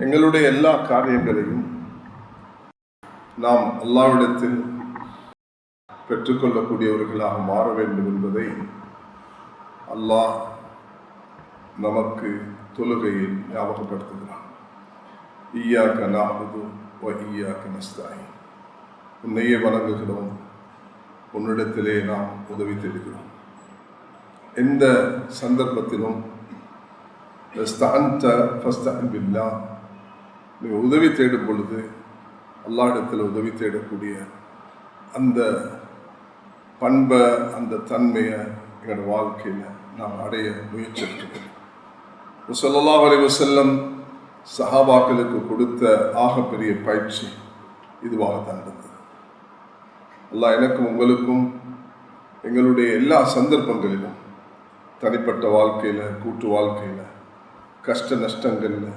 எங்களுடைய எல்லா காரியங்களையும் நாம் அல்லாஹ்விடத்தில் பெற்றுக்கொள்ளக்கூடியவர்களாக மாற வேண்டும் என்பதை அல்லாஹ் நமக்கு தொழுகையில் ஞாபகப்படுத்துகிறான். இய்யாக நஅபுது வ இய்யாக நஸ்தஈன். உன்னையே வணங்குகிறோம், உன்னிடத்திலே நாம் உதவி தேடுகிறோம். எந்த சந்தர்ப்பத்திலும் நீங்கள் உதவி தேடும் பொழுது அல்லாஹ்விடத்தில் உதவி தேடக்கூடிய அந்த பண்பை, அந்த தன்மையை எங்களோட வாழ்க்கையில் நாம் அடைய முயற்சி எடுக்கிறோம். ஸல்லல்லாஹு அலைஹி வஸல்லம் சஹாபாக்களுக்கு கொடுத்த ஆகப்பெரிய பயிற்சி இதுவாகத்தான் இருந்தது. அல்லாஹ் எனக்கும் உங்களுக்கும் எங்களுடைய எல்லா சந்தர்ப்பங்களிலும், தனிப்பட்ட வாழ்க்கையில், கூட்டு வாழ்க்கையில், கஷ்ட நஷ்டங்களில்,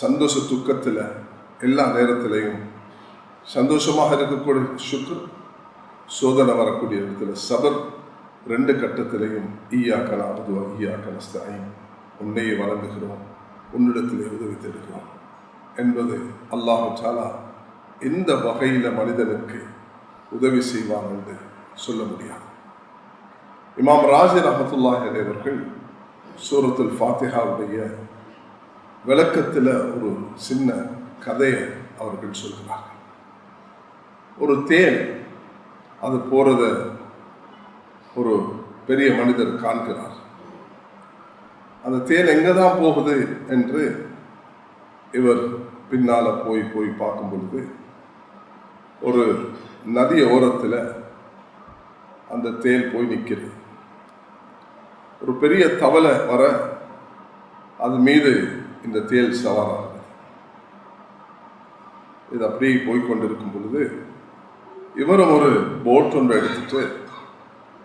சந்தோஷ துக்கத்தில், எல்லா நேரத்திலையும் சந்தோஷமாக இருக்கக்கூடிய சுக்ர், சோதனை வரக்கூடிய இடத்துல சபர், ரெண்டு கட்டத்திலையும் இய்யாக நஅபுது வ இய்யாக நஸ்தஈன், உன்னையே வணங்குகிறோம், உன்னிடத்திலே உதவி தேடுகிறோம் என்பது அல்லாஹ் தஆலா எந்த வகையில் மனிதனுக்கு உதவி செய்வான் என்று சொல்ல முடியாது. இமாம் ராஸி ரஹ்மத்துல்லாஹி அலைஹி அவர்கள் சூரத்துல் ஃபாத்திஹாவுடைய விளக்கத்தில் ஒரு சின்ன கதையை அவர்கள் சொல்கிறார்கள். ஒரு தேன் அது போகிறத ஒரு பெரிய மனிதர் காண்கிறார். அந்த தேன் எங்கே தான் போகுது என்று இவர் பின்னால் போய் பார்க்கும் பொழுது ஒரு நதி ஓரத்தில் அந்த தேன் போய் நிற்கிறது. ஒரு பெரிய தவளை வர அது மீது இந்த தேல் சவாராகுது. இது அப்படியே போய்கொண்டிருக்கும் பொழுது இவரும் ஒரு போட் ஒன்றை எடுத்துட்டு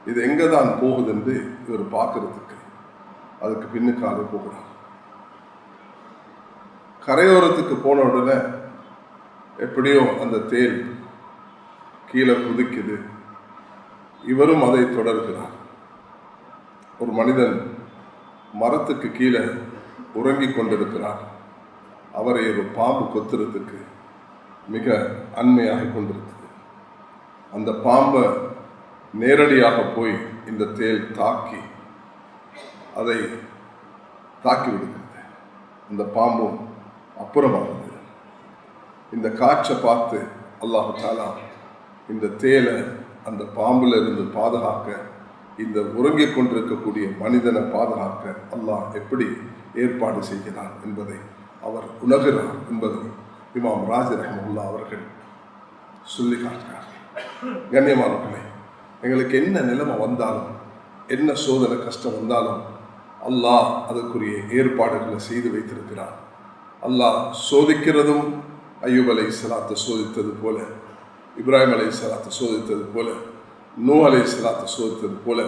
இது எங்கே தான் போகுது என்று இவர் பார்க்கறதுக்கு அதுக்கு பின்னுக்காக போகிறார். கரையோரத்துக்கு போன உடனே எப்படியோ அந்த தேல் கீழே குதிக்குது. இவரும் அதை தொடர்கிறார். ஒரு மனிதன் மரத்துக்கு கீழே உறங்கிக் கொண்டிருக்கிறார். அவரை ஒரு பாம்பு கொத்துறதுக்கு மிக அண்மையாக கொண்டிருக்கிறது. அந்த பாம்பை நேரடியாக போய் இந்த தேல் தாக்கி அதை தாக்கி விடுகிறது. அந்த பாம்பும் அப்புறமாகுது. இந்த காட்சை பார்த்து அல்லாஹ் தஆலா இந்த தேலை அந்த பாம்பில் இருந்து பாதுகாக்க, இந்த உறங்கிக் கொண்டிருக்கக்கூடிய மனிதனை பாதுகாக்க அல்லாஹ் எப்படி ஏற்பாடு செய்கிறார் என்பதை அவர் உணர்கிறார் என்பதை இமாம் ராஸி ரஹ்மத்துல்லாஹி அவர்கள் சொல்லி காட்டுகிறார்கள். கண்ணியமானவர்களே, எங்களுக்கு என்ன நிலைமை வந்தாலும், என்ன சோதனை கஷ்டம் வந்தாலும் அல்லாஹ் அதற்குரிய ஏற்பாடுகளை செய்து வைத்திருக்கிறார். அல்லாஹ் சோதிக்கிறதும் அய்யூப் அலைஹிஸ்ஸலாத்தை சோதித்தது போல, இப்ராஹிம் அலைஹிஸ்ஸலாத்தை சோதித்தது போல, நூஹ் அலைஹிஸ்ஸலாத்தை சோதித்தது போல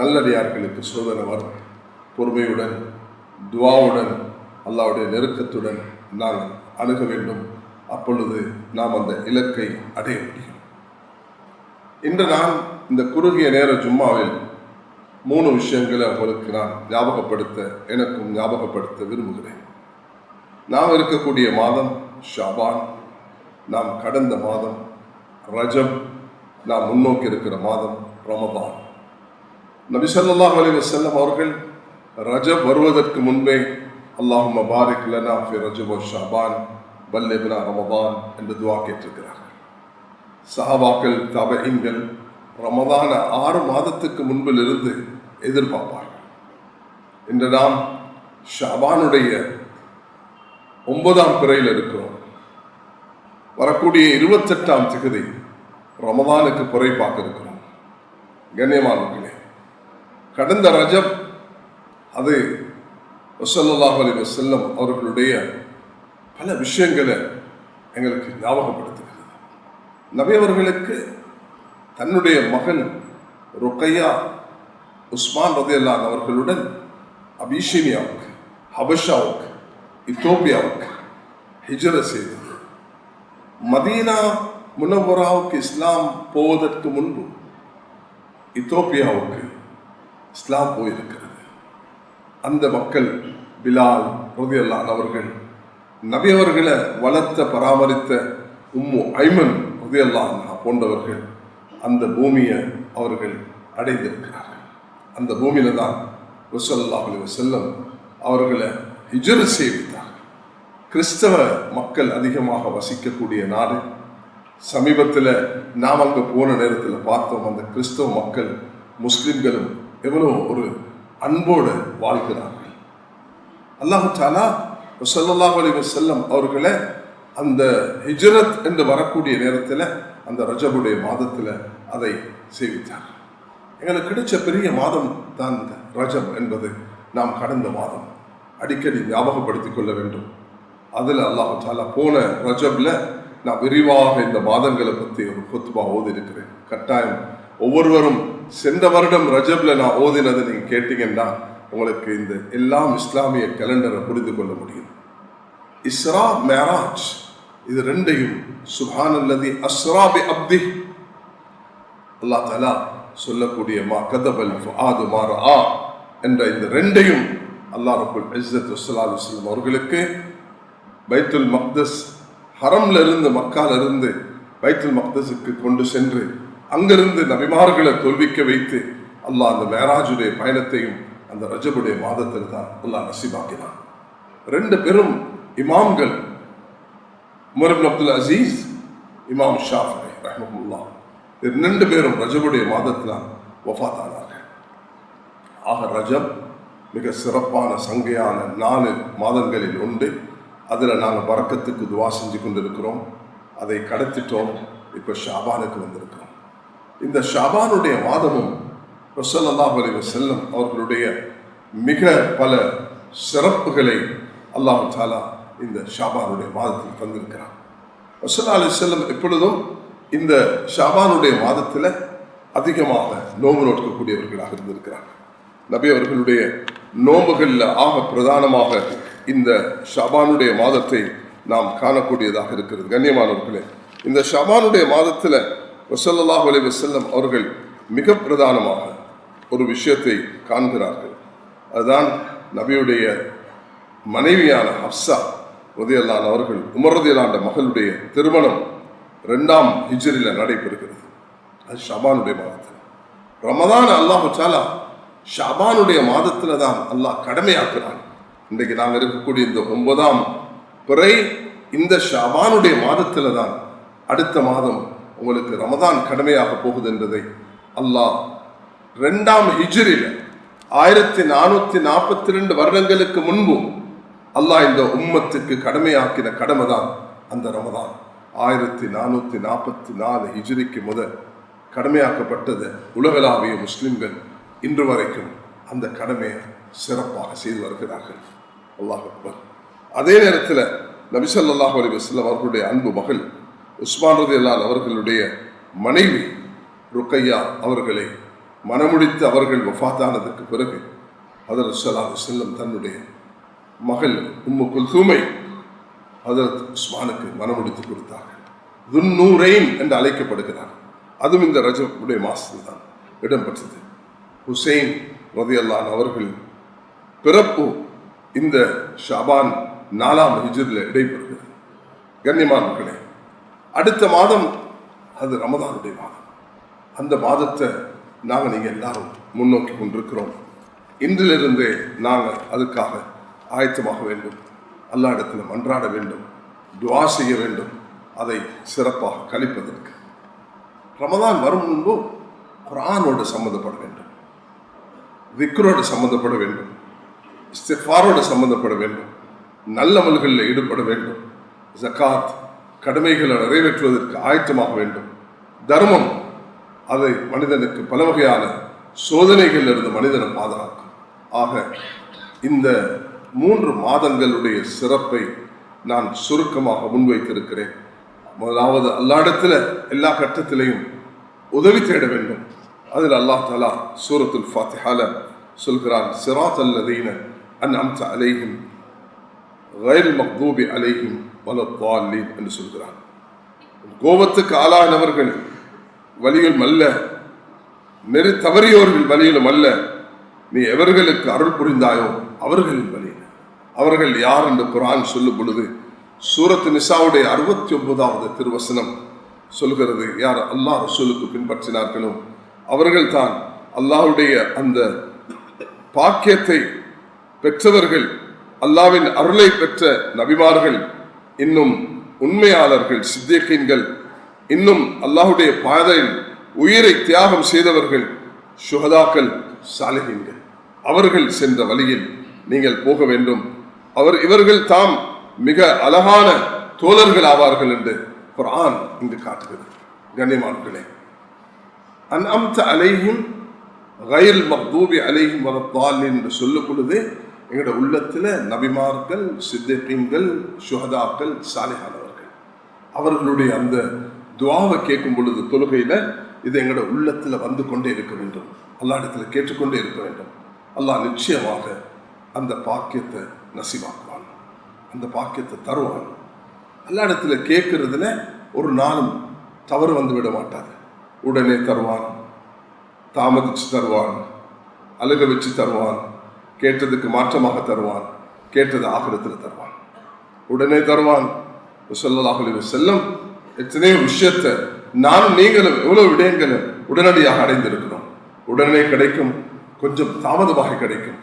நல்லடியார்களுக்கு சோதனை வரும். பொறுமையுடன், துஆவுடன், அல்லாஹ்வுடைய நெருக்கத்துடன் நாங்கள் அணுக வேண்டும். அப்பொழுது நாம் அந்த இலக்கை அடைய முடியும். இன்று நான் இந்த குறுகிய நேர ஜும்மாவில் 3 விஷயங்களை உங்களுக்கு நான் எனக்கும் ஞாபகப்படுத்த விரும்புகிறேன். நாம் இருக்கக்கூடிய மாதம் ஷாபான், நாம் கடந்த மாதம் ரஜப், நாம் முன்னோக்கி இருக்கிற மாதம் ரமதான். நபி ஸல்லல்லாஹு அலைஹி வஸல்லம் அவர்கள் ரஜப் வருவதற்கு முன்பே அல்லாஹும்ம பாரிக் லனா ஃபி ரஜப் வ ஷாபான் பல்லிக்னா ரமதான் என்று துஆ கேட்டிருக்கிறார்கள். சஹாபாக்கள், தபஈன்கள் ரமதான 6 மாதத்துக்கு முன்பிலிருந்து எதிர்பார்ப்பார்கள். இன்று நாம் ஷாபானுடைய 9ஆம் பிறையில் இருக்கிறோம். வரக்கூடிய 28ஆம் திகதி ரமதானுக்கு பிறை பார்க்க இருக்கிறோம். கண்ணியமானவர்களே, கடந்த ரஜப் அது ஸல்லல்லாஹு அலைஹி வஸல்லம் அவர்களுடைய பல விஷயங்களை எங்களுக்கு ஞாபகப்படுத்துகிறது. நபி அவர்களுக்கு தன்னுடைய மகன் ருக்கையா உஸ்மான் ரலியல்லாஹு அவர்களுடன் அபிஷீனியாவுக்கு, ஹபஷாவுக்கு, இத்தோப்பியாவுக்கு ஹிஜ்ரத் செய்தது. மதீனா முனவ்வராவுக்கு இஸ்லாம் போவதற்கு முன்பு இத்தோப்பியாவுக்கு இஸ்லாம் போயிருக்கிறது. அந்த மக்கள் பிலால் ரலியல்லாஹு அவர்கள் நபி அவர்களை வளர்த்த பராமரித்த உம்மு ஐமன் ரலியல்லாஹு அன்ஹா போன்றவர்கள் அந்த பூமியை அவர்கள் அடைந்திருக்கிறார்கள். அந்த பூமியில தான் ஸல்லல்லாஹு அலைஹி வஸல்லம் அவர்களை ஹிஜ்ரத் செய்தார்கள். கிறிஸ்தவ மக்கள் அதிகமாக வசிக்கக்கூடிய நாடு. சமீபத்தில் நாம் அங்கே போன நேரத்தில் பார்த்தோம், அந்த கிறிஸ்தவ மக்கள் முஸ்லிம்களும் எவ்வளோ ஒரு அன்போடு வாழ்கிறார்கள். அல்லாஹ் தஆலா ஸல்லல்லாஹு அலைஹி வஸல்லம் அவர்களை அந்த ஹிஜ்ரத் என்று வரக்கூடிய நேரத்தில் அந்த ரஜபுடைய மாதத்தில் அதை செய்வித்தார். எங்களுக்கு கிடைச்ச பெரிய மாதம் தான் இந்த ரஜப் என்பது நாம் கடந்த மாதம் அடிக்கடி ஞாபகப்படுத்திக் கொள்ள வேண்டும். அதில் அல்லாஹ் தஆலா போன ரஜப்ல நான் விரிவாக இந்த மாதங்களை பற்றி ஒரு குத்பா ஓதி இருக்கிறேன். கட்டாயம் ஒவ்வொருவரும் சென்ற வருடம் ரஜப்ல நான் ஓதினதை நீங்கள் கேட்டீங்கன்னா உங்களுக்கு இந்த எல்லாம் இஸ்லாமிய கேலண்டரை புரிந்து கொள்ள முடியும். இஸ்ரா மேராஜ் இது ரெண்டையும் சுப்ஹானல்லதி அஸ்ரா பி அப்தி அல்லாஹ் தஆலா சொல்லக்கூடிய மா கதபல் ஃபுஆது மா ரஆ என்ற இந்த ரெண்டையும் அல்லாஹ் ரப்புல் இஸ்ஸத் ஸல்லல்லாஹு அலைஹி வஸல்லம் அவர்களுக்கு பைத்துல் மக்தஸ் ஹரம்ல இருந்து மக்கால இருந்து பைத்துல் மக்தஸுக்கு கொண்டு சென்று அங்கிருந்து நபிமார்களை தொல்விக்க வைத்து அல்லாஹ் அந்த மேராஜுடைய பயணத்தையும் அந்த ரஜபுடைய மாதத்தில் தான் அல்லாஹ் நசீபாக்கினான். ரெண்டு பெரும் இமாம்கள் உமர் இப்னு அப்துல் அசீஸ், இமாம் ஷாஃபிஈ ரஹ்மத்துல்லாஹ், ரெண்டு பேரும் ரஜபுடைய மாதத்தில் வஃபாத் ஆனார்கள். ஆக ரஜப் மிக சிறப்பான சங்கையான 4 மாதங்களில் உண்டு. அதில் நாங்கள் பரக்கத்துக்கு துவா செஞ்சு கொண்டிருக்கிறோம். அதை கடத்திட்டோம். இப்போ ஷாபானுக்கு வந்திருக்கிறோம். இந்த ஷாபானுடைய மாதமும் ஸல்லல்லாஹு அலைஹி வஸல்லம் அவர்களுடைய மிக பல சிறப்புகளை அல்லாஹ் தஆலா இந்த ஷாபானுடைய மாதத்தில் தந்திருக்கிறார். ஸல்லல்லாஹு அலைஹி வஸல்லம் எப்பொழுதும் இந்த ஷாபானுடைய மாதத்தில் அதிகமாக நோன்பு நோக்கக்கூடியவர்களாக இருந்திருக்கிறார். நபி அவர்களுடைய நோன்புகளில் ஆக பிரதானமாக இந்த ஷாபானுடைய மாதத்தை நாம் காணக்கூடியதாக இருக்கிறது. கண்ணியமானவர்களே, இந்த ஷாபானுடைய மாதத்தில் ஸல்லல்லாஹு அலைஹி வஸல்லம் அவர்கள் மிக பிரதானமாக ஒரு விஷயத்தை காண்கிறார்கள். அதுதான் நபியுடைய மனைவியான ஹப்ஸா ரலியல்லாஹு அன்ஹா அவர்கள் உமர் ரலியல்லாஹு அன்ஹு மகளுடைய திருமணம் 2ஆம் ஹிஜ்ரியில் நடைபெறுகிறது. அது ஷாபானுடைய மாதத்தில். ரமதான் அல்லாஹ் தஆலா ஷாபானுடைய மாதத்தில் தான் அல்லாஹ் கடமையாக்குறான். இன்றைக்கு நாங்கள் இருக்கக்கூடிய இந்த 9ஆம் பிறை இந்த ஷாபானுடைய மாதத்தில் தான் அடுத்த மாதம் உங்களுக்கு ரமதான் கடமையாக போகுது என்பதை அல்லாஹ் 2ஆம் ஹிஜ்ரியில் 1442 வருடங்களுக்கு முன்பு அல்லாஹ் இந்த உம்மத்துக்கு கடமையாக்கின கடமை தான் அந்த ரமதான். 1444 ஹிஜ்ரிக்கு முதல் கடமையாக்கப்பட்டது. உலகளாவிய முஸ்லிம்கள் இன்று வரைக்கும் அந்த கடமையை சிறப்பாக செய்து வருகிறார்கள். அல்லாஹ் அக்பர். அதே நேரத்தில் நபி ஸல்லல்லாஹு அலைஹி வஸல்லம் அவர்களுடைய அன்பு மகள் உஸ்மான் ரலியல்லாஹு அன்ஹு அவர்களுடைய மனைவி ருக்கையா அவர்களை மணமுடித்து அவர்கள் வஃபாத்தானதுக்கு பிறகு ஹதரத் ஸல்லல்லாஹு அலைஹி வஸல்லம் தன்னுடைய மகள் உம்மு குல்தூமை ஹதரத் உஸ்மானுக்கு மணமுடித்து கொடுத்தார்கள். துன்னூரைன் என்று அழைக்கப்படுகிறார். அதுவும் இந்த ரஜபுடைய மாதத்தில் தான் இடம்பெற்றது. ஹுசைன் ரலியல்லாஹு அன்ஹு அவர்கள் பிறப்பு இந்த ஷாபான் 4ஆம் ஹிஜ்ரியில் இடைபெறுகிறது. கண்ணியமானவர்களே, அடுத்த மாதம் அது ரமதானுடைய மாதம். அந்த மாதத்தை நாங்கள் நீங்கள் எல்லாரும் முன்னோக்கி கொண்டிருக்கிறோம். இன்றிலிருந்தே நாங்கள் அதுக்காக ஆயத்தமாக வேண்டும். அல்லாஹ் இடத்துல மன்றாட வேண்டும், துஆ செய்ய வேண்டும், அதை சிறப்பாக கழிப்பதற்கு. ரமதான் வரும் முன்பு குர்ஆனோடு சம்மந்தப்பட வேண்டும், திக்ரோடு சம்மந்தப்பட வேண்டும், இஸ்திக்ஃபாரோடு சம்மந்தப்பட வேண்டும், நல்லமல்களில் ஈடுபட வேண்டும், ஜகாத் கடமைகளை நிறைவேற்றுவதற்கு ஆயத்தமாக வேண்டும். தர்மம் அதை மனிதனுக்கு பல வகையான சோதனைகளில் இருந்து மனிதனை பாதுகாக்கும். ஆக இந்த 3 மாதங்களுடைய சிறப்பை நான் சுருக்கமாக முன்வைத்திருக்கிறேன். முதலாவது அல்லாஹ்விடத்தில் எல்லா கட்டத்திலையும் உதவி தேட வேண்டும். அதில் அல்லாஹ் தஆலா சூரத்துல் ஃபாத்திஹால சொல்கிறான், சிராத்தல் லதீன அன்அம்த அலைஹிம் கைரில் மக்தூபி அலைஹிம் வலத்தாலீன் என்று சொல்கிறான். கோபத்துக்கு ஆளானவர்கள் வழியிலும் அல்ல, நெறி தவறியோர்கள் வழியிலும் அல்ல, நீ எவர்களுக்கு அருள் புரிந்தாயோ அவர்களின் வழியில். அவர்கள் யார் என்று குர்ஆன் சொல்லும் பொழுது சூரத் நிசாவுடைய 69வது திருவசனம் சொல்கிறது, யார் அல்லாஹ் ரசூலுக்கு பின்பற்றினார்களோ அவர்கள் தான் அல்லாஹ்வுடைய அந்த பாக்கியத்தை பெற்றவர்கள், அல்லாஹ்வின் அருளை பெற்ற நபிமார்கள், இன்னும் உண்மையாளர்கள், சித்திகீன்கள், இன்னும் அல்லாஹ்வுடைய பாதையில் உயிரை தியாகம் செய்தவர்கள், சுஹதாக்கள், சாலிஹீன்கள். அவர்கள் சென்ற வழியில் நீங்கள் போக வேண்டும். இவர்கள் தாம் மிக அழகான தோழர்கள் ஆவார்கள் என்று குர்ஆன் இங்கு காட்டுகிறது. கண்ணியமானவர்களே, அன்அம்த அலைஹிம் கைரில் மக்தூபி அலைஹிம் வலத்தாலின் என்று சொல்லும் பொழுது எங்களோட உள்ளத்தில் நபிமார்கள், சித்திகீன்கள், சுஹதாக்கள், சாலிஹானவர்கள் அவர்களுடைய அந்த துஆவை கேட்கும் பொழுது தொழுகையில் இது எங்களோட உள்ளத்தில் வந்து கொண்டே இருக்க வேண்டும், அல்லாஹ்விடத்துல கேட்டுக்கொண்டே இருக்க வேண்டும். அல்லாஹ் நிச்சயமாக அந்த பாக்கியத்தை நசீபாக்குவான், அந்த பாக்கியத்தை தருவான். அல்லாஹ்விடத்துல கேட்கறதுல ஒரு நாளும் தவறு வந்து விட மாட்டாது. உடனே தருவான், தாமதிச்சு தருவான், அழுக வச்சு தருவான், கேட்டதுக்கு மாற்றமாக தருவான், கேட்டது ஆகிரத்தில் தருவான், உடனே தருவான். ஸல்லல்லாஹு அலைஹி வஸல்லம் எத்தனையோ விஷயத்தை நானும் நீங்களும் எவ்வளவு விடயங்களை உடனடியாக அடைந்திருக்கிறோம். உடனே கிடைக்கும், கொஞ்சம் தாமதமாக கிடைக்கும்.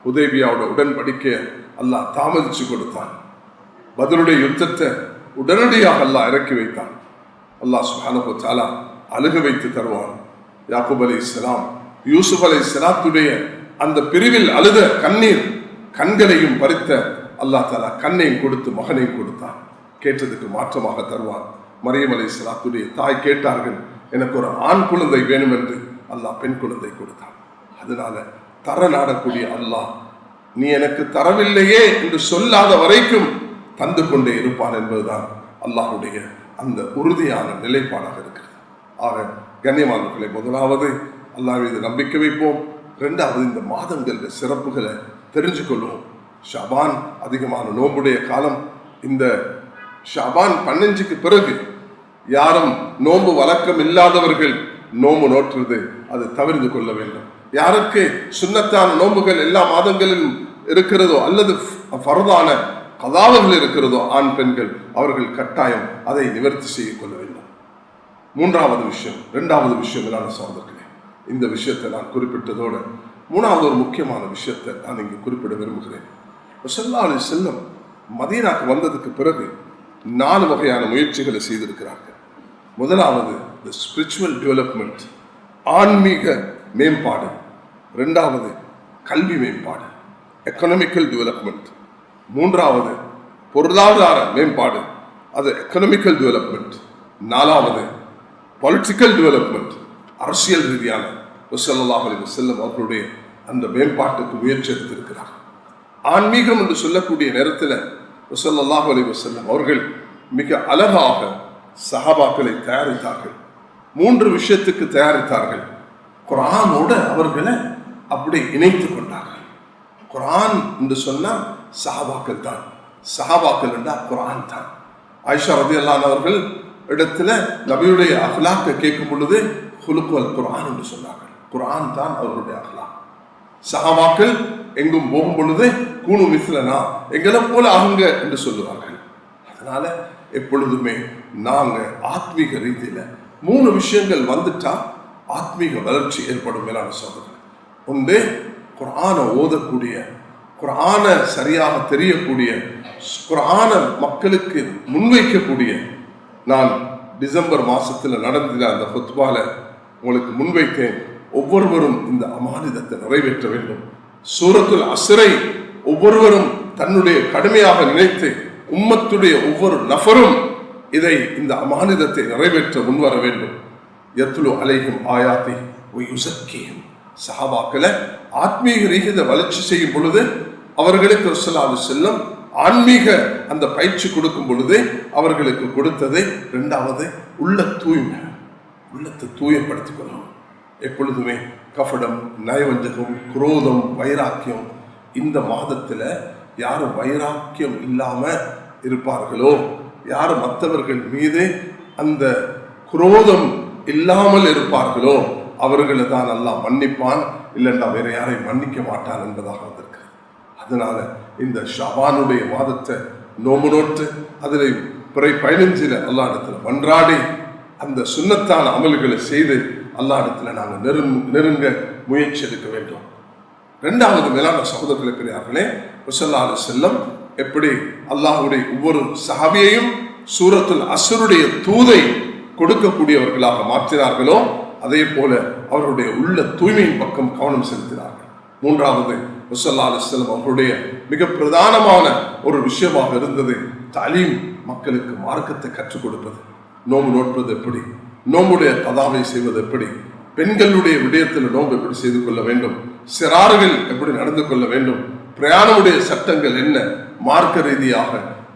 ஹுதைபியாவோட உடன்படிக்கையை அல்லாஹ் தாமதிச்சு கொடுத்தான். பத்ருடைய யுத்தத்தை உடனடியாக அல்லாஹ் இறக்கி வைத்தான். அல்லாஹ் சுப்ஹானஹு வ தஆலா அழுக வைத்து தருவான். யாக்கூப் அலைஹிஸ்ஸலாம், யூசுப் அலைஹிஸ்ஸலாத்துடைய அந்த பிரிவில் அழுத கண்ணீர் கண்களையும் பறித்த அல்லாஹ் தஆலா கண்ணையும் கொடுத்து மகனையும் கொடுத்தான். கேட்டதுக்கு மாற்றமாக தருவான். மரியம் அலைஹிஸ்ஸலாத்துடைய தாய் கேட்டார்கள், எனக்கு ஒரு ஆண் குழந்தை வேணும் என்று. அல்லாஹ் பெண் குழந்தை கொடுத்தான். அதனால தர நாடக்கூடிய அல்லாஹ் நீ எனக்கு தரவில்லையே என்று சொல்லாத வரைக்கும் தந்து கொண்டே இருப்பான் என்பதுதான் அல்லாஹ்வுடைய அந்த உறுதியான நிலைப்பாடாக இருக்கிறது. ஆக கண்ணியமானவர்களை, முதலாவது அல்லாஹ் மீது நம்பிக்கை வைப்போம். இரண்டாவது, இந்த மாதங்களின் சிறப்புகளை தெரிஞ்சு கொள்வோம். ஷாபான் அதிகமான நோம்புடைய காலம். இந்த ஷாபான் 15க்கு பிறகு யாரும் நோம்பு வழக்கம் இல்லாதவர்கள் நோம்பு நோற்றுவது அது தவிர்த்து கொள்ள வேண்டும். யாருக்கு சுன்னத்தான நோம்புகள் எல்லா மாதங்களிலும் இருக்கிறதோ அல்லது ஃபர்தான கதாவுகள் இருக்கிறதோ ஆண் பெண்கள் அவர்கள் கட்டாயம் அதை நிவர்த்தி செய்ய கொள்ள வேண்டும். மூன்றாவது விஷயம், இரண்டாவது விஷயம் எல்லாம் சகோதரர்களே, இந்த விஷயத்தை நான் குறிப்பிட்டதோடு மூணாவது ஒரு முக்கியமான விஷயத்தை நான் இங்கு குறிப்பிட விரும்புகிறேன். ஸல்லல்லாஹு அலைஹி வஸல்லம் மதீனாக்கு வந்ததுக்கு பிறகு 4 வகையான முயற்சிகளை செய்திருக்கிறார்கள். முதலாவது ஸ்பிரிச்சுவல் டெவலப்மெண்ட், ஆன்மீக மேம்பாடு. ரெண்டாவது கல்வி மேம்பாடு, எக்கனாமிக்கல் டெவலப்மெண்ட். மூன்றாவது பொருளாதார மேம்பாடு, அது எக்கனாமிக்கல் டெவலப்மெண்ட். நாலாவது பொலிட்டிக்கல் டெவலப்மெண்ட், அரசியல் ரீதியான. ஸல்லல்லாஹு அலைஹி வஸல்லம் அவர்களுடைய அந்த மேம்பாட்டுக்கு முயற்சி எடுத்திருக்கிறார். ஆன்மீகம் என்று சொல்லக்கூடிய நேரத்தில் ஸல்லல்லாஹு அலைஹி வஸல்லம் அவர்கள் மிக அழகாக சஹாபாக்களை தயாரித்தார்கள். 3 விஷயத்துக்கு தயாரித்தார்கள். குர்ஆனோட அவர்களை அப்படி இணைத்து கொண்டார்கள். குர்ஆன் என்று சொன்னால் சஹாபாக்கள் தான், சஹாபாக்கள் என்றால் குர்ஆன் தான். ஆயிஷா ரலியல்லாஹு அன்ஹா அவர்கள் இடத்துல நபியுடைய அஹ்லாக்கை கேட்கும் பொழுது ஹுலுக்குல் குர்ஆன் என்று சொன்னார்கள். குர்ஆன் தான் அவர்களுடைய அஹ்லாக். சஹாபாக்கள் எங்கும் போகும் பொழுது கூனு மிஸ்லனா, எங்களை போல ஆகுங்க என்று சொல்லுவார்கள். அதனால எப்பொழுதுமே நாங்க ஆத்மீக ரீதியில 3 விஷயங்கள் வந்துட்டா ஆத்மீக வளர்ச்சி ஏற்படும். மேலான சகோதரர்கள், ஒன்று குர்ஆனை ஓதக்கூடிய, குர்ஆனை சரியாக தெரியக்கூடிய, குர்ஆனை மக்களுக்கு முன்வைக்கக்கூடிய. நான் டிசம்பர் மாசத்துல நடந்த அந்த ஹுத்பால உங்களுக்கு முன்வைத்தேன், ஒவ்வொருவரும் இந்த அமானிதத்தை நிறைவேற்ற வேண்டும். சூரத்துல் அஸ்ரை ஒவ்வொருவரும் தன்னுடைய கடுமையாக நினைத்து உம்மத்துடைய ஒவ்வொரு நபரும் இதை இந்த அமானிதத்தை நிறைவேற்ற முன்வர வேண்டும். யத்லு அலைஹிம் ஆயாத்தி வ யுஸக்கிஹிம். சஹாபாக்களை ஆத்மீக ரீதியில வளர்ச்சி செய்யும் பொழுது அவர்களுக்கு ஸல்லல்லாஹு அலைஹி வஸல்லம் ஆன்மீக அந்த பயிற்சி கொடுக்கும் பொழுது அவர்களுக்கு கொடுத்தது இரண்டாவது உள்ள தூய்மை, உள்ளத்தை தூயப்படுத்திக் கொள்ளணும். எப்பொழுதுமே கஃபடம், நயவஞ்சகம், குரோதம், வைராக்கியம். இந்த மாதத்துல யாரும் வைராக்கியம் இல்லாம இருப்பார்களோ, யார் மற்றவர்கள் மீது அந்த குரோதம் இல்லாமல் இருப்பார்களோ அவர்களை தான் அல்லாஹ் மன்னிப்பான், இல்லைன்னா வேற யாரையும் மன்னிக்க மாட்டான் என்பதாக வந்திருக்கிறது. அதனால இந்த ஷாபானுடைய மாதத்தை நோம்பு நோட்டு அதில் பிறை 15 அல்லாஹ் இடத்துல மன்றாடி அந்த சுன்னத்தான அமல்களை செய்து அல்லாஹ் இடத்துல நாங்கள் நெருங்க முயற்சி எடுக்க வேண்டும். இரண்டாவது மேலான சகோதரர்களை பெரியார்களே, ஸல்லல்லாஹு அலைஹி வஸல்லம் எப்படி அல்லாஹ்வுடைய ஒவ்வொரு சஹாபியையும் சூரத்துல் அஸ்ருடைய தூதை கொடுக்கக்கூடியவர்களாக மாற்றினார்களோ அதே போல அவர்களுடைய உள்ள தூய்மையின் பக்கம் கவனம் செலுத்தினார்கள். மூன்றாவது ஸல்லல்லாஹு அலைஹி வஸல்லம் அவர்களுடைய மிக பிரதானமான ஒரு விஷயமாக இருந்தது தலீம், மக்களுக்கு மார்க்கத்தை கற்றுக் கொடுப்பது. நோம்பு நோட்பது எப்படி, நோம்புடைய கதாவை செய்வது எப்படி, பெண்களுடைய விடயத்தில் நோன்பு எப்படி செய்து கொள்ள வேண்டும், சிறார்கள் எப்படி நடந்து கொள்ள வேண்டும், பிரயாணமுடைய சட்டங்கள் என்ன, மார்க்க ரீதியாக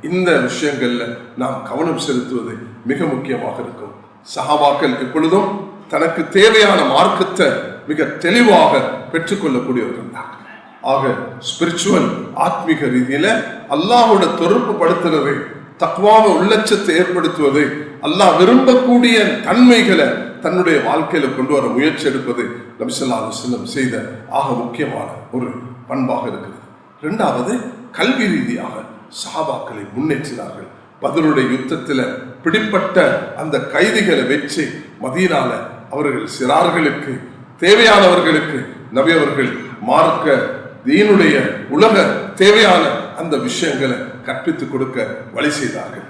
இந்த விஷயங்கள்ல நாம் கவனம் செலுத்துவது மிக முக்கியமாக இருக்கும். சஹாபாக்கள் எப்பொழுதும் தனக்கு தேவையான மார்க்கத்தை மிக தெளிவாக பெற்றுக்கொள்ளக்கூடியவர்கள் தான். ஆக ஸ்பிரிச்சுவல் ஆத்மீக ரீதியில அல்லாஹ்வோட தொடர்பு படுத்துறது, தக்வாவை உள்ளட்சத்தை ஏற்படுத்துவது, அல்லாஹ் விரும்பக்கூடிய தன்மைகளை தன்னுடைய வாழ்க்கையில கொண்டு வர முயற்சி எடுப்பது நபி ஸல்லல்லாஹு அலைஹி வஸல்லம் செய்த ஆக முக்கியமான ஒரு பண்பாக இருக்கிறது. இரண்டாவது, கல்வி ரீதியாக சஹாபாக்களை முன்னேற்றினார்கள். பத்ருடைய யுத்தத்தில் பிடிப்பட்ட அந்த கைதிகளை வச்சு மதீனால அவர்கள் சிறார்களுக்கு தேவையானவர்களுக்கு நபி அவர்கள் மார்க்க தீனுடைய உலக தேவையான அந்த விஷயங்களை கற்பித்துக் கொடுக்க வழி செய்தார்கள்.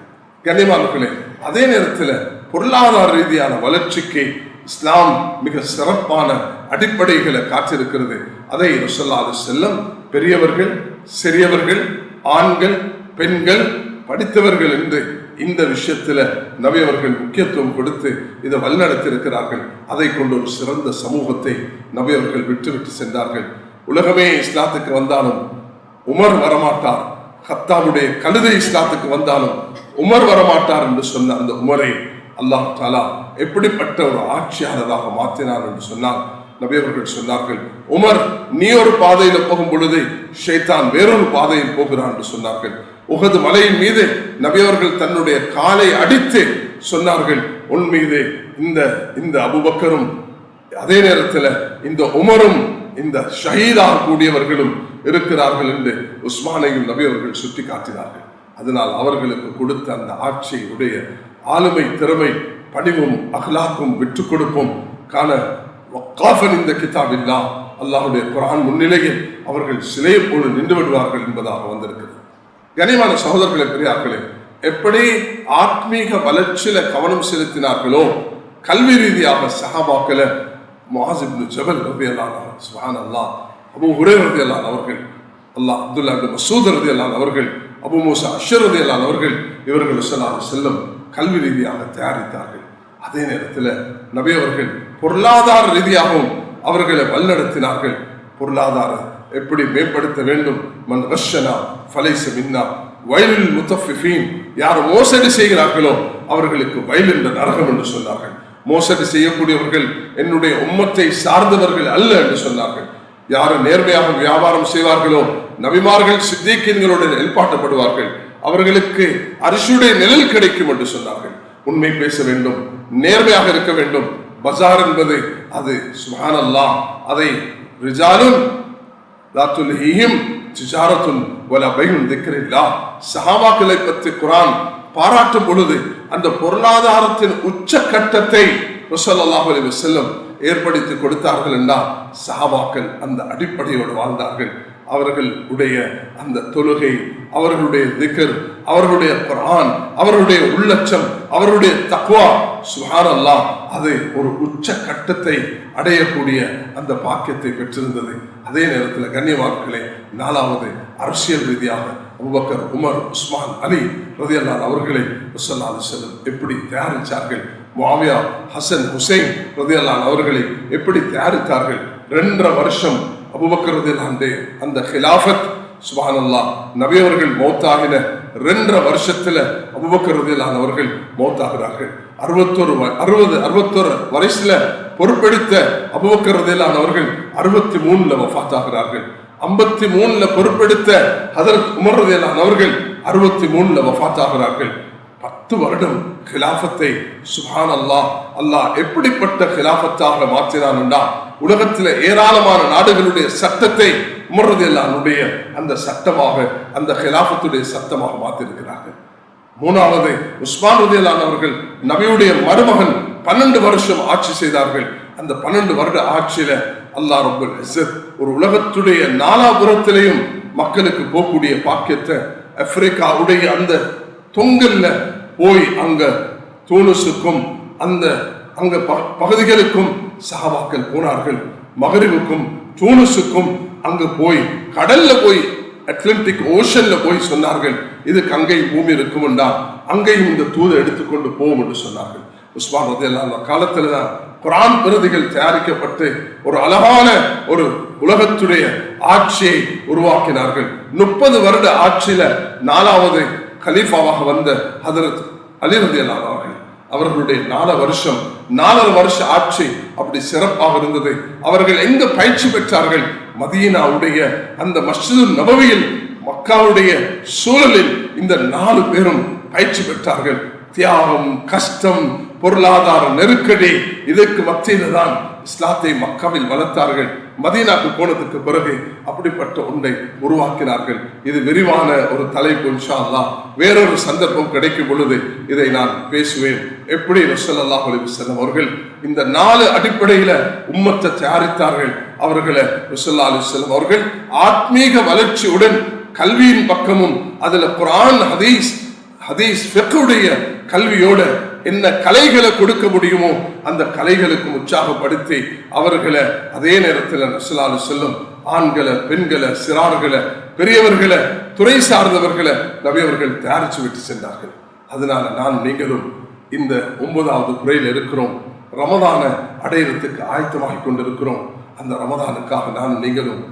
கண்ணியமானவர்களே, அதே நேரத்தில் பொருளாதார ரீதியான வளர்ச்சிக்கு இஸ்லாம் மிக சிறப்பான அடிப்படைகளை காற்றிருக்கிறது. அதை ஸல்லல்லாஹு அலைஹி வஸல்லம் பெரியவர்கள், சிறியவர்கள், ஆண்கள், பெண்கள், படித்தவர்கள் என்று இந்த விஷயத்துல நபி அவர்கள் முக்கியத்துவம் கொடுத்து இதை வழிநடத்தியிருக்கிறார்கள். அதை கொண்டு ஒரு சிறந்த சமூகத்தை நபி அவர்கள் விட்டுவிட்டு சென்றார்கள். உலகமே இஸ்லாத்துக்கு வந்தாலும் உமர் வரமாட்டார், கத்தாவுடைய கழுதை இஸ்லாத்துக்கு வந்தாலும் உமர் வரமாட்டார் என்று சொன்ன அந்த உமரை அல்லாஹ் தஆலா எப்படிப்பட்ட ஒரு ஆட்சியாளராக மாற்றினார் என்று சொன்னால் நபி அவர்கள் சொன்னார்கள், உமர் நீ ஒரு பாதையில போகும் பொழுது ஷைத்தான் வேறொரு பாதையில் போகிறான் என்று சொன்னார்கள். உஹது மலையின் மீது நபி அவர்கள் தன்னுடைய காலை அடித்து சொன்னார்கள், உன் மீது இந்த அபூபக்கரும் அதே நேரத்தில் இந்த உமரும் இந்த ஷஹீதாக கூடியவர்களும் இருக்கிறார்கள் என்று உஸ்மானையும் நபி அவர்கள் சுட்டி காட்டினார்கள். அதனால் அவர்களுக்கு கொடுத்த அந்த ஆட்சியுடைய ஆளுமை, திறமை, பணிவும் அஹ்லாக்கும் விட்டு கொடுப்போம் காண வக்காஃபன் இந்த கிதாபில்லா, அல்லாஹ்வுடைய குர்ஆன் முன்னிலையில் அவர்கள் சிலையை போல நின்று விடுவார்கள் என்பதாக வந்திருக்கிறது. கனிமான சகோதரர்களே, பெரியார்களே, எப்படி ஆத்மீக வளர்ச்சியில கவனம் செலுத்தினார்களோ கல்வி ரீதியாக சஹாபாக்களை முஆஸ் இப்னு ஜபல் ரலியல்லாஹு அன்ஹு, சுப்ஹானல்லாஹ், அபூ ஹுரைரா ரலியல்லாஹு அன்ஹு அவர்கள், அப்துல்லா இப்னு மஸ்ஊத் ரலியல்லாஹு அன்ஹு அவர்கள், அபூ மூஸா அஷ்அரி ரலியல்லாஹு அன்ஹு அவர்கள், இவர்கள் ஸல்லல்லாஹு அலைஹி வஸல்லம் கல்வி ரீதியாக தயாரித்தார்கள். அதே நேரத்தில் நபி அவர்கள் பொருளாதார ரீதியாகவும் அவர்களை வழிநடத்தினார்கள். பொருளாதாரம் எப்படி மேம்படுத்த வேண்டும், மன் ரஷனா ஃபலைஸ மின்னா வயலில் முத்தஃபிஃபீன், யார் மோசடி செய்கிறார்களோ அவர்களுக்கு வயல் என்ற நரகம் என்று சொன்னார்கள். மோசடி செய்யக்கூடியவர்கள் என்னுடைய உம்மத்தை சார்ந்தவர்கள் அல்ல என்று சொன்னார்கள். யார் நேர்மையாக வியாபாரம் செய்வார்களோ நபிமார்கள் சித்தீக்கீன்களுடன் எழுப்பாட்டப்படுவார்கள், அவர்களுக்கு அரிசியுடைய நிழல் கிடைக்கும் என்று சொன்னார்கள். உண்மை பேச வேண்டும், நேர்மையாக இருக்க வேண்டும். பஜார் என்பது அது சுப்ஹானல்லாஹ், அதை ரிஜாலுன் லா துல்ஹீஹிம் திஜாரத்துன் வலா பைஉன் திக்ரில்லாஹ், சஹாபாக்களை பற்றி குர்ஆன் பாராட்டும் பொழுது அந்த பொருளாதாரத்தின் உச்ச கட்டத்தை ஸல்லல்லாஹு அலைஹி வஸல்லம் ஏற்படுத்தி கொடுத்தார்கள் என்றால் சஹாபாக்கள் அந்த அடிப்படையோடு வாழ்ந்தார்கள். அவர்களுடைய அந்த தொழுகை, அவர்களுடைய திக்ர், அவர்களுடைய குர்ஆன், அவர்களுடைய உள்ளச்சம், அவர்களுடைய தக்வா, சுப்ஹானல்லாஹ், அது ஒரு உச்ச கட்டத்தை அடையக்கூடிய அந்த பாக்கியத்தை பெற்றிருந்தது. அதே நேரத்தில் கண்ணியவான்களே, நாலாவது அரசியல் ரீதியாக அபூபக்கர், உமர், உஸ்மான், அலி ரலியல்லாஹு அன்ஹு அவர்களை ஸல்லல்லாஹு அலைஹி வஸல்லம் எப்படி தயாரித்தார்கள், முஆவியா, ஹசன், ஹுசைன் ரலியல்லாஹு அன்ஹு அவர்களை எப்படி தயாரித்தார்கள். 2.5 வருஷம் அபூபக்கர் ரலியல்லாஹு அன்ஹு அந்த ஹிலாஃபத், சுப்ஹானல்லாஹ், நபி அவர்கள் மௌத்தாகின 2.5 வருஷத்துல அபூபக்கர் ரலியல்லாஹு அன்ஹு அவர்கள் மௌத்தாகிறார்கள். 61 வயசுல பொறுப்பெடுத்த அபூபக்கர் ரலியல்லாஹு அன்ஹு அவர்கள் 63ல வஃபாத்தாகிறார்கள். 53ல பொறுப்பெடுத்த ஹஜ்ரத் உமர் ரலியல்லாஹு அன்ஹு அவர்கள் 63ல வஃபாத்தாகிறார்கள். 10 வருடம் ஹிலாஃபத்தை சுப்ஹான் அல்லாஹ் அல்லாஹ் எப்படிப்பட்ட ஹிலாஃபத்தாக மாற்றினான் என்றால் உலகத்தில் ஏராளமான நாடுகளுடைய சட்டத்தை உமர் ரலியல்லாஹு அன்ஹுடைய அந்த சட்டமாக அந்த ஹிலாஃபத்துடைய சட்டமாக மாற்றிருக்கிறார்கள். 3வது உஸ்மான் ரலியல்லாஹு அன்ஹு அவர்கள் நபியுடைய மருமகன் 12 வருஷம் ஆட்சி செய்தார்கள். அந்த 12 வருட ஆட்சியில அல்லாஹ் ரப்பல் இஸ்ஸத் ஒரு உலகத்துடைய நாலாபுரத்திலையும் மக்களுக்கு போகக்கூடிய பாக்கியத்தை ஆப்பிரிக்காவுடைய அந்த தொங்கல்ல போய் அங்க தூனுசுக்கும் அந்த அங்க பகுதிகளுக்கும் சஹாபாக்கள் போனார்கள். மகரிபுக்கும் தூனுசுக்கும் அங்க போய் கடல்ல போய் அட்லாண்டிக் ஓஷன்ல போய் சொன்னார்கள், இதுக்கு அங்கே பூமி இருக்கும் என்றால் அங்கேயும் இந்த தூதை எடுத்துக்கொண்டு போவோம் என்று சொன்னார்கள். உஸ்மான் ரலியல்லாஹு அன்ஹு காலத்துல தான் குர்ஆன் பிரதிகள் தயாரிக்கப்பட்டு ஒரு அழகான ஒரு உலகத்துடைய ஆட்சியை உருவாக்கினார்கள். 30 வருட ஆட்சியில 4வது கலீஃபாவாக வந்த ஹதரத் அலி ரலியல்லாஹு அன்ஹு அவர்களுடைய 4 வருஷ ஆட்சி அப்படி சிறப்பாக இருந்தது. அவர்கள் எங்க பயிற்சி பெற்றார்கள்? மதீனாவுடைய அந்த மஸ்ஜிதுன் நபவியில் மக்காவுடைய சூழலில் இந்த 4 பேரும் பயிற்சி பெற்றார்கள். தியாகம், கஷ்டம், பொருளாதார நெருக்கடி, இதற்கு மத்தியில தான் இஸ்லாத்தை மக்காவில் வளர்த்தார்கள். மதீனாக்கு போனதுக்கு பிறகு அப்படிப்பட்ட ஒன்றை உருவாக்கினார்கள். இது விரிவான ஒரு தலைப்பு. இன்ஷா அல்லாஹ் வேறொரு சந்தர்ப்பம் கிடைக்கும் பொழுது இதை நான் பேசுவேன். எப்படி ஸல்லல்லாஹு அலைஹி வஸல்லம் அவர்கள் இந்த 4 அடிப்படையில உம்மத்தை தயாரித்தார்கள். அவர்களை ஸல்லல்லாஹு அலைஹி வஸல்லம் அவர்கள் ஆத்மீக வளர்ச்சியுடன் கல்வியின் பக்கமும் அதுல குர்ஆன் ஹதீஸ் ஃபிக்ஹுடைய கல்வியோட என்ன கலைகளை கொடுக்க முடியுமோ அந்த கலைகளுக்கு உற்சாகப்படுத்தி அவர்களை அதே நேரத்தில் ஸல்லல்லாஹு அலைஹி வஸல்லம் ஆண்களை, பெண்களை, சிறார்களை, பெரியவர்களை, துறை சார்ந்தவர்களை நபி அவர்கள் தயாரித்து விட்டு சென்றார்கள். அதனால நான் நீங்களும் இந்த 9வது துறையில் இருக்கிறோம். ரமதான அடையிறதுக்கு ஆயத்தமாகி கொண்டிருக்கிறோம். அந்த ரமதானுக்காக நான் நீங்களும்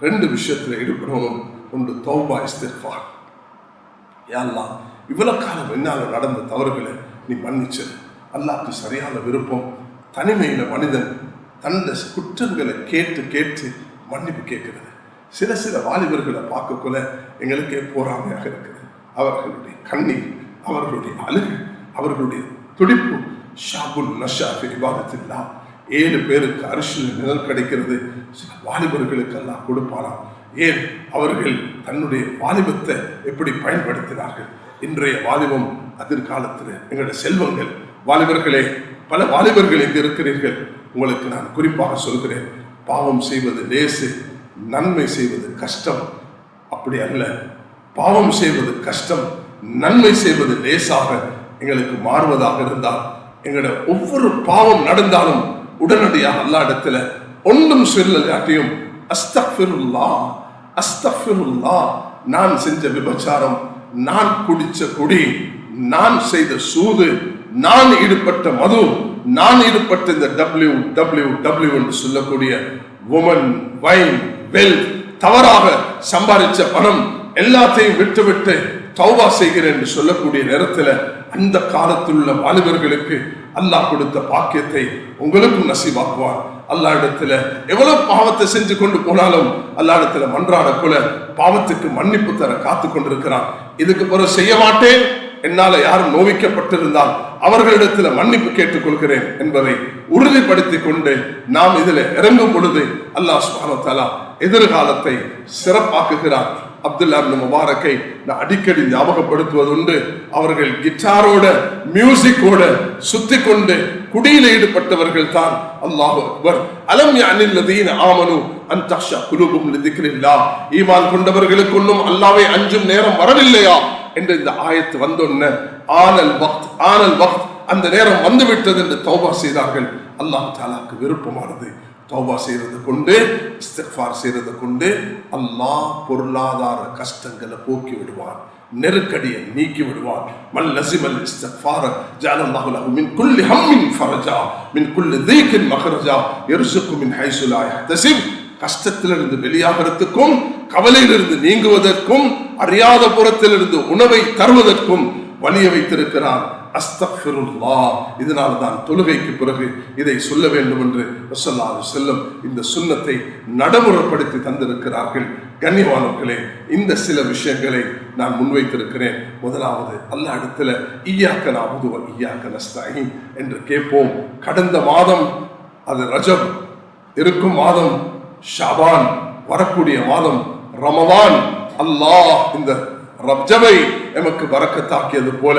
2 விஷயத்தில் ஈடுபடணும். ஒன்று தௌபா, இஸ்திக்ஃபார். யா அல்லாஹ், இவ்வளவு காலம் என்னால நடந்த தவறுகளை நீ மன்னிச்சு. அல்லாஹ்க்கு சரியான விருப்பம் தனிமையில மனிதன் தந்த குற்றங்களை கேட்டு கேட்டு மன்னிப்பு கேட்கிறது. சில வாலிபர்களை பார்க்கக்குள்ள எங்களுக்கே போராமையாக இருக்குது. அவர்களுடைய கண்ணீர், அவர்களுடைய அழுகு, அவர்களுடைய துடிப்பு. ஷாபுல் நஷா ஃபி இபாதத்தில்லாஹ் 7 பேருக்கு அரிசியில் நிழல் கிடைக்கிறது. சில வாலிபர்களுக்கு எல்லாம் கொடுப்பாராம். ஏன்? அவர்கள் தன்னுடைய வாலிபத்தை எப்படி பயன்படுத்தினார்கள். இன்றைய வாலிபம் எதிர்காலத்தில் எங்களுடைய செல்வங்கள். வாலிபர்களே, பல வாலிபர்கள் இங்கு இருக்கிறீர்கள். உங்களுக்கு நான் குறிப்பாக சொல்கிறேன், பாவம் செய்வது லேசு, நன்மை செய்வது கஷ்டம். அப்படி அல்ல. பாவம் செய்வது கஷ்டம், நன்மை செய்வது லேசாக எங்களுக்கு மாறுவதாக இருந்தால் எங்களுடைய ஒவ்வொரு பாவம் நடந்தாலும் உடனடியாக அல்லாஹ் இடத்துல ஒன்றும் சொல்லலாட்டியும் அஸ்தக்ஃபிருல்லாஹ் அஸ்தக்ஃபிருல்லாஹ், நான் செஞ்ச விபச்சாரம், நான் குடிச்ச குடி, நான் செய்த சூது, நான் ஈடுபட்ட மது, நான் ஈடுபட்ட இந்த WWW என்று சொல்லக்கூடிய உமன், வைன், வெல்த், தவறாக சம்பாதிச்ச பணம் எல்லாத்தையும் விட்டு தௌபா செய்கிறேன் என்று சொல்லக்கூடிய நேரத்தில் அந்த காலத்தில் உள்ள வாலிபர்களுக்கு அல்லாஹ் கொடுத்த பாக்கியத்தை உங்களுக்கும் நசீவாக்குவார். அல்லாஹ் இடத்துல எவ்வளவு பாவத்தை செஞ்சு கொண்டு போனாலும் அல்லாஹ் இடத்துல மன்றாட போல பாவத்துக்கு மன்னிப்பு தர காத்து கொண்டிருக்கிறான். இதுக்கு பிறகு செய்ய மாட்டேன், என்னால யாரும் நோவிக்கப்பட்டிருந்தால் அவர்களிடத்துல மன்னிப்பு கேட்டுக் கொள்கிறேன் என்பதை உறுதிப்படுத்தி கொண்டு நாம் இதில் இறங்கும் பொழுது அல்லாஹ் சுப்ஹானஹு வ தஆலா எதிர்காலத்தை சிறப்பாக்குகிறார். அப்துல்லா இப்னு முபாரக்கை நான் அடிக்கடி ஞாபகப்படுத்துவதுண்டு. அவர்கள் கிட்டாரோட, மியூசிக்கோட சுத்தி கொண்டு குடியில ஈடுபட்டவர்கள் தான். அல்லாஹு அக்பர். அலம் யஅனில் லதீன ஆமனு அன் தக்ஷா குலூபுஹும் லிதிக்ரில்லாஹ், ஈமான் கொண்டவர்களுக்கு இன்னும் அல்லாஹ்வை அஞ்சும் நேரம் வரவில்லையா என்று இந்த ஆயத்து வந்தோன்ன ஆனல் வக்த், அந்த நேரம் வந்துவிட்டது என்று தௌபா செய்தார்கள். அல்லாஹ் தஆலாக்கு விருப்பமானது தௌபா செய்யறது கொண்டு, இஸ்திக்ஃபார் செய்யறது கொண்டு அல்லாஹ் பொருளாதார கஷ்டங்களை போக்கி விடுவான், நெருக்கடியை நீக்கி விடுவான். மல் லஸிமல் இஸ்திக்ஃபார ஜஅலல்லாஹு லஹு மின் குல்லி ஹம்மின் ஃபரஜா மின் குல்லி தீகின் மக்ரஜா யர்ஸுகு மின் ஹைஸு லா யஹ்தஸிப். கஷ்டத்திலிருந்து வெளியாகிறதுக்கும், கவலையிலிருந்து நீங்குவதற்கும், அறியாத புறத்திலிருந்து உணவை தருவதற்கும் வழிய வைத்திருக்கிறான். அஸ்தக்ஃபிருல்லாஹ். இதனால் தான் தொழுகைக்கு பிறகு இதை சொல்ல வேண்டும் என்று ஸல்லல்லாஹு அலைஹி வஸல்லம் இந்த சுன்னத்தை நடைமுறைப்படுத்தி தந்திருக்கிறார்கள். கண்ணியமானவர்களே, இந்த சில விஷயங்களை நான் முன்வைத்திருக்கிறேன். முதலாவது, அல்லாஹ் இடத்துல இய்யாக நஅபுது வ இய்யாக நஸ்தஈன் என்று கேட்போம். கடந்த மாதம் அது ரஜப் இருக்கும் மாதம், ஷாபான் வரக்கூடிய மாதம், ரமதான். அல்லாஹ் இந்த ரஜபை எமக்கு பரக்கத்தாக்கியது போல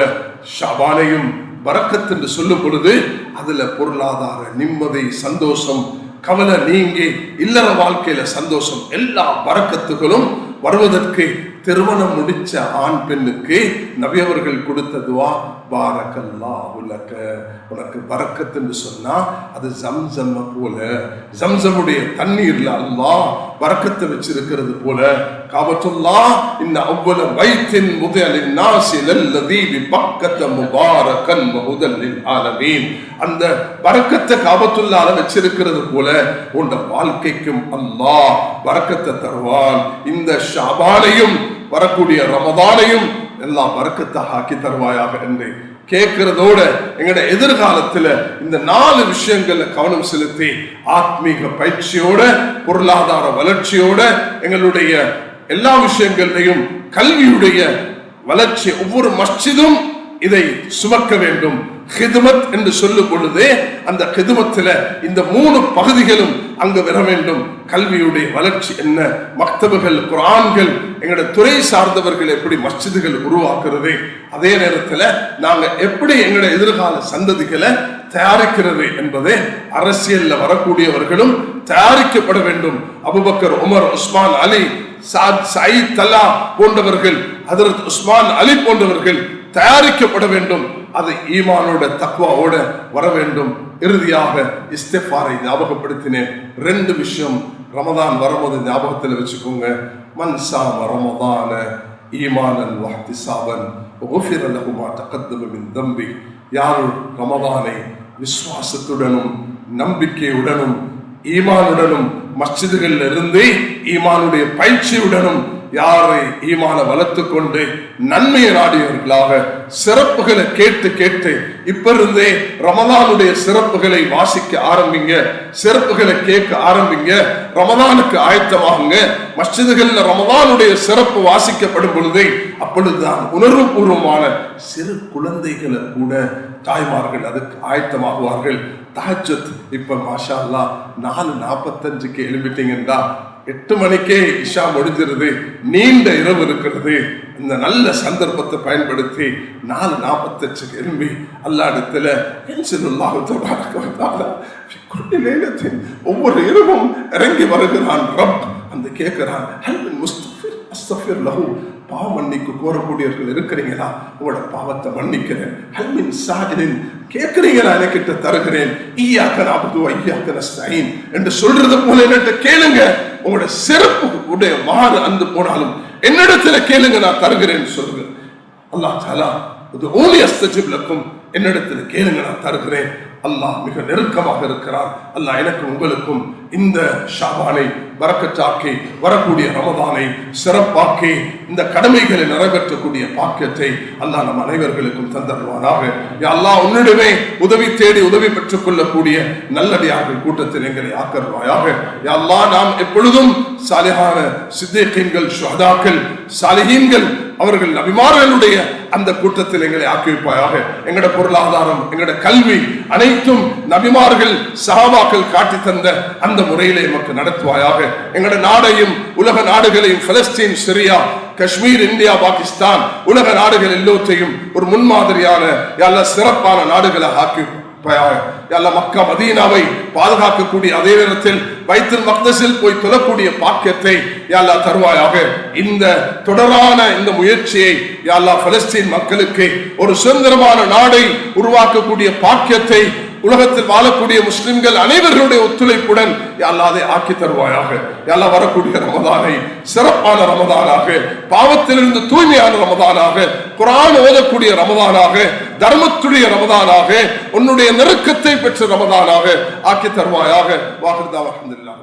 ஷாபானையும் பரக்கத் என்று சொல்லும் பொழுது அதுல பொருளாதார நிம்மதி, சந்தோஷம், கவலை நீங்கி இல்லற வாழ்க்கையில சந்தோஷம், எல்லா பரக்கத்துகளும் வருவதற்கு திருமணம் முடிச்ச ஆண் பெண்ணுக்கு நபி அவர்கள் கொடுத்த துவா, பாரக்கல்லாஹு லக, உனக்கு பரக்கத் என்று சொன்னா அது ஜம்ஸம் போல, ஜம்ஸமுடைய தண்ணீர்ல அல்லாஹ் பரக்கத்தை வச்சிருக்கிறது போல, காபத்துல்லாஹ் இன்ன அவ்வல பைத்தின் முதலின் நாஸி லல்லதி பிபக்கத முபாரக்கன் வஹுதல் லில் ஆலமீன், அந்த பரக்கத்தை காபத்துல்லாஹ்ல வச்சிருக்கிறது போல உன் வாழ்க்கைக்கும் அல்லாஹ் பரக்கத்தை தருவான். இந்த ஷாபானையும் வரக்கூடிய ரமதானையும் எல்லாம் பரக்கத்தாக ஆக்கி தருவாயாக என்று கேட்கிறதோட எங்களோட எதிர்காலத்துல இந்த 4 விஷயங்கள்ல கவனம் செலுத்தி ஆத்மீக பயிற்சியோட, பொருளாதார வளர்ச்சியோட, எங்களுடைய எல்லா விஷயங்களையும் கல்வியுடைய வளர்ச்சி, ஒவ்வொரு மஸ்ஜிதும் இதை சுமக்க வேண்டும். ஹிதுமத் என்று சொல்லும் பொழுதே அந்த ஹிதுமத்துல இந்த 3 பகுதிகளும் அங்கு வர வேண்டும். கல்வியுடைய வளர்ச்சி என்ன, மக்தபுகள், குர்ஆன்கள், எங்களுடைய துறை சார்ந்தவர்கள் எப்படி மஸ்ஜிதுகள் உருவாக்குறது, அதே நேரத்தில் நாங்க எப்படி எங்களுடைய எதிர்கால சந்ததிகளை தயாரிக்கிறது என்பதை அரசியல்ல வரக்கூடியவர்களும் தயாரிக்கப்பட வேண்டும். அபூபக்கர், உமர், உஸ்மான், அலி, சயீத் தல்லா போன்றவர்கள், ஹஜ்ரத் உஸ்மான் அலி போன்றவர்கள் தயாரிக்கப்பட வேண்டும். அது ஈமானோட தக்வாவோட வர வேண்டும். இறுதியாக இஸ்திக்ஃபாரை ஞாபகப்படுத்தினேன். 2 விஷயம் ரமதான் வரும்போது ஞாபகத்தில் வச்சுக்கோங்க. மன் ஸாம ரமதான ஈமானன் வஹ்திஸாபன் குஃபிர லஹு மா தகத்தம மின் தம்பி, யார் ரமதானை விசுவாசத்துடனும் நம்பிக்கையுடனும் ஈமானுடனும் மஸ்ஜிதுகளில் இருந்து ஈமானுடைய பயிற்சியுடனும் யாரை ஈமான வளர்த்து கொண்டு நன்மையை நாடியவர்களாக சிறப்புகளை கேட்டு கேட்டு இப்ப இருந்தே ரமதானுடைய சிறப்புகளை வாசிக்க ஆரம்பிங்க, சிறப்புகளை கேட்க ஆரம்பிங்க, ரமதானுக்கு ஆயத்தமாகுங்க. மஸ்ஜிதுகள்ல ரமதானுடைய சிறப்பு வாசிக்கப்படும் பொழுதே அப்பொழுதுதான் உணர்வுபூர்வமான சிறு குழந்தைகளை கூட தாய்மார்கள் அதுக்கு ஆயத்தமாகுவார்கள். தஹஜ்ஜுத் இப்ப மாஷா அல்லாஹ் 4:45 எழுப்பிட்டீங்கன்னா 8 மணிக்கே இஷா முடிஞ்சிருது, நீண்ட இரவு இருக்கிறது. இந்த நல்ல சந்தர்ப்பத்தை பயன்படுத்தி 4:45 எழும்பி அல்லாஹ்விடத்துல ஒவ்வொரு இரவும் இறங்கி வருகிறான் ரப். அந்த கேட்கிறான், பாவ மன்னிக்கு கோரக்கூடியவர்கள் இருக்கிறீங்களா, உங்களோட பாவத்தை மன்னிக்கிறேன். ஹல்மின் சாஹிரின் கேட்கிறீங்களா, எனக்கிட்ட தருகிறேன். இய்யாக நஅபுது வ இய்யாக நஸ்தஈன் என்று சொல்றது போல என்னட்ட கேளுங்க. உங்களோட சிறப்பு உடைய மாறு அந்து போனாலும் என்னிடத்துல கேளுங்க, நான் தருகிறேன் சொல்லுங்க. அல்லாஹ் தஆலா உதுஊனி அஸ்தஜிப் லக்கும், என்னிடத்துல கேளுங்க நான் தருகிறேன். அல்லாஹ் மிக நெருக்கமாக இருக்கிறான். அல்லாஹ் எனக்கும் உங்களுக்கும் இந்த ஷாபானை பரக்கத்தாக்கி வரக்கூடிய ரமதானை சிறப்பாக்கி இந்த கடமைகளை நிறைவேற்றக்கூடிய பாக்கியத்தை அல்லாஹ் நம் அனைவர்களுக்கும் தந்தருவானாக. யா அல்லாஹ், உன்னிடமே உதவி தேடி உதவி பெற்றுக் கொள்ளக்கூடிய நல்லடியார்கள் கூட்டத்தில் எங்களை ஆக்கருவாயாக. யா அல்லாஹ், நாம் எப்பொழுதும் சாலிஹான சித்தீகீன்கள், ஷுஹதாக்கள், சாலிஹீன்கள், அவர்கள் நபிமார்களுடைய அந்த கூட்டத்தில் எங்களை ஆக்கி வைப்பாயாக. எங்கட பொருளாதாரம், எங்கட கல்வி அனைத்தும் நபிமார்கள், சஹாபாக்கள் காட்டி தந்த அந்த முறையிலே நமக்கு நடத்துவாயாக. எங்கட நாடையும் உலக நாடுகளையும், Palestine, Syria, Kashmir, India, Pakistan, உலக நாடுகள் எல்லோத்தையும் ஒரு முன்மாதிரியான சிறப்பான நாடுகளை ஆக்கி மக்கா மதீனாவை பாதுகாக்கக்கூடிய அதே நேரத்தில் பைத்துல் மக்தஸில் போய் தொழக்கூடிய பாக்கியத்தை யா அல்லாஹ் தருவாயாக. இந்த தொடரான இந்த முயற்சியை யா அல்லாஹ் பலஸ்தீன் மக்களுக்கு ஒரு சுதந்திரமான நாடை உருவாக்கக்கூடிய பாக்கியத்தை உலகத்தில் வாழக்கூடிய முஸ்லிம்கள் அனைவர்களுடைய ஒத்துழைப்புடன் யா அல்லாஹ் அதை ஆக்கி தருவாயாக. யா அல்லாஹ், வரக்கூடிய ரமதானை சிறப்பான ரமதானாக, பாவத்திலிருந்து தூய்மையான ரமதானாக, குர்ஆன் ஓதக்கூடிய ரமதானாக, தர்மத்துடைய ரமதானாக, உன்னுடைய நெருக்கத்தை பெற்ற ரமதானாக ஆக்கி தருவாயாக. வாஹிர் தாவா அல்ஹம்துலில்லாஹ்.